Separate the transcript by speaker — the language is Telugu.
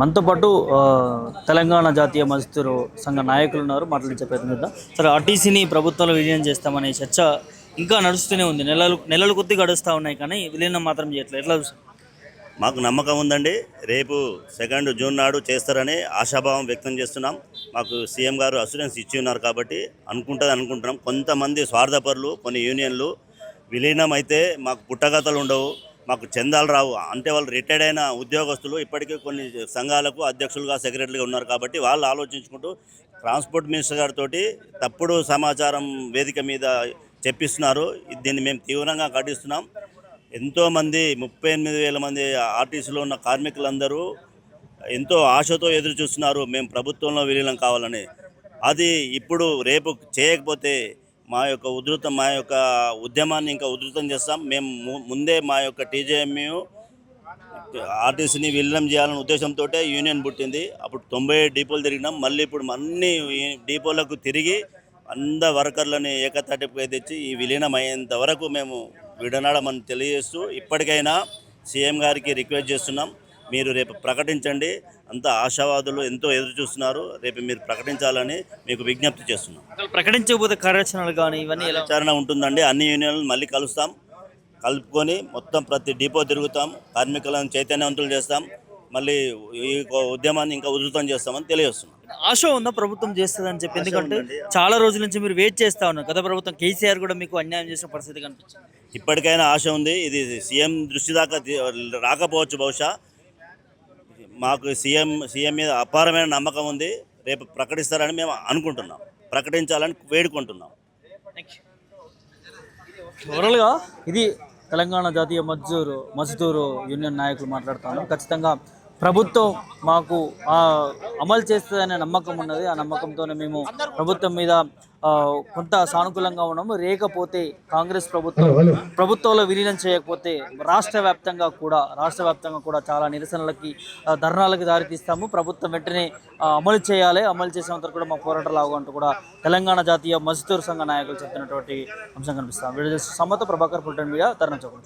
Speaker 1: మనతో పాటు తెలంగాణ జాతీయ మజ్దూరు సంఘ నాయకులు ఉన్నారు. మాట్లాడించే ప్రయత్నం చేద్దాం. సరే, ఆర్టీసీని ప్రభుత్వంలో విలీనం చేస్తామనే చర్చ ఇంకా నడుస్తూనే ఉంది. నెలలు నెలలు కొద్ది గడుస్తూ ఉన్నాయి, కానీ విలీనం మాత్రం చేయట్లేదు. ఎట్లా చూస్తారు?
Speaker 2: మాకు నమ్మకం ఉందండి. రేపు 2 జూన్ నాడు చేస్తారని ఆశాభావం వ్యక్తం చేస్తున్నాం. మాకు సీఎం గారు అసూరెన్స్ ఇచ్చి ఉన్నారు కాబట్టి అనుకుంటున్నాం. కొంతమంది స్వార్థపరులు, కొన్ని యూనియన్లు విలీనం అయితే మాకు పుట్టగతలు ఉండవు, మాకు చందాలు రావు అంటే వాళ్ళు రిటైర్డ్ అయిన ఉద్యోగస్తులు ఇప్పటికీ కొన్ని సంఘాలకు అధ్యక్షులుగా, సెక్రటరీగా ఉన్నారు కాబట్టి వాళ్ళు ఆలోచించుకుంటూ ట్రాన్స్పోర్ట్ మినిస్టర్ గారితో తప్పుడు సమాచారం వేదిక మీద చెప్పిస్తున్నారు. దీన్ని మేము తీవ్రంగా ఖండిస్తున్నాం. ఎంతోమంది 38,000 మంది ఆర్టీసీలో ఉన్న కార్మికులందరూ ఎంతో ఆశతో ఎదురు చూస్తున్నారు మేము ప్రభుత్వంలో విలీనం కావాలని. అది ఇప్పుడు రేపు చేయకపోతే మా యొక్క ఉద్యమాన్ని ఇంకా ఉధృతం చేస్తాం. మేము ముందే మా యొక్క టీజేఎంయు ఆర్టీసీని విలీనం చేయాలనే ఉద్దేశంతో యూనియన్ పుట్టింది. అప్పుడు 97 డిపోలు తిరిగినాం. మళ్ళీ ఇప్పుడు అన్ని డిపోలకు తిరిగి వర్కర్లని ఏకతాటిపై తెచ్చి ఈ విలీనం అయ్యేంత వరకు మేము విడనాడమని తెలియజేస్తూ ఇప్పటికైనా సీఎం గారికి రిక్వెస్ట్ చేస్తున్నాం. మీరు రేపు ప్రకటించండి. అంత ఆశావాదులు ఎంతో ఎదురు చూస్తున్నారు. రేపు మీరు ప్రకటించాలని మీకు విజ్ఞప్తి చేస్తున్నాం.
Speaker 1: ప్రకటించకపోతే కార్యాచరణలు కానీ ఇవన్నీ
Speaker 2: విచారణ ఉంటుందండి. అన్ని యూనియన్లు మళ్ళీ కలుపుకొని మొత్తం ప్రతి డిపో తిరుగుతాం, కార్మికులను చైతన్యవంతులు చేస్తాం, మళ్ళీ ఈ ఉద్యమాన్ని ఇంకా ఉధృతం చేస్తామని తెలియజేస్తున్నాం.
Speaker 1: ఆశ ఉందా ప్రభుత్వం చేస్తుందని చెప్పి? ఎందుకంటే చాలా రోజుల నుంచి మీరు వెయిట్ చేస్తా ఉన్నారు. గత ప్రభుత్వం కేసీఆర్ కూడా మీకు అన్యాయం చేసిన పరిస్థితి కనిపించింది.
Speaker 2: ఇప్పటికైనా ఆశ ఉంది. ఇది సీఎం దృష్టి దాకా రాకపోవచ్చు బహుశా. మాకు సీఎం మీద అపారమైన నమ్మకం ఉంది. రేపు ప్రకటిస్తారని మేము అనుకుంటున్నాం, ప్రకటించాలని వేడుకుంటున్నాం.
Speaker 1: ఓవరాల్గా ఇది తెలంగాణ జాతీయ మజ్దూరు యూనియన్ నాయకులు మాట్లాడుతాను. ఖచ్చితంగా ప్రభుత్వం మాకు అమలు చేస్తుందనే నమ్మకం ఉన్నది. ఆ నమ్మకంతోనే మేము ప్రభుత్వం మీద కొంత సానుకూలంగా ఉన్నాము. లేకపోతే కాంగ్రెస్ ప్రభుత్వంలో విలీనం చేయకపోతే రాష్ట్ర వ్యాప్తంగా కూడా చాలా నిరసనలకి, ధర్నాలకి దారితీస్తాము. ప్రభుత్వం వెంటనే అమలు చేయాలి. అమలు చేసేంత కూడా మా పోరాటాలు అంటూ కూడా తెలంగాణ జాతీయ మజ్దూర్ సంఘ నాయకులు చెప్పినటువంటి అంశం కనిపిస్తాం. వీడియో సమ్మత ప్రభాకర్, ఫుల్టన్ మీడియా, ధర్నా చౌక్.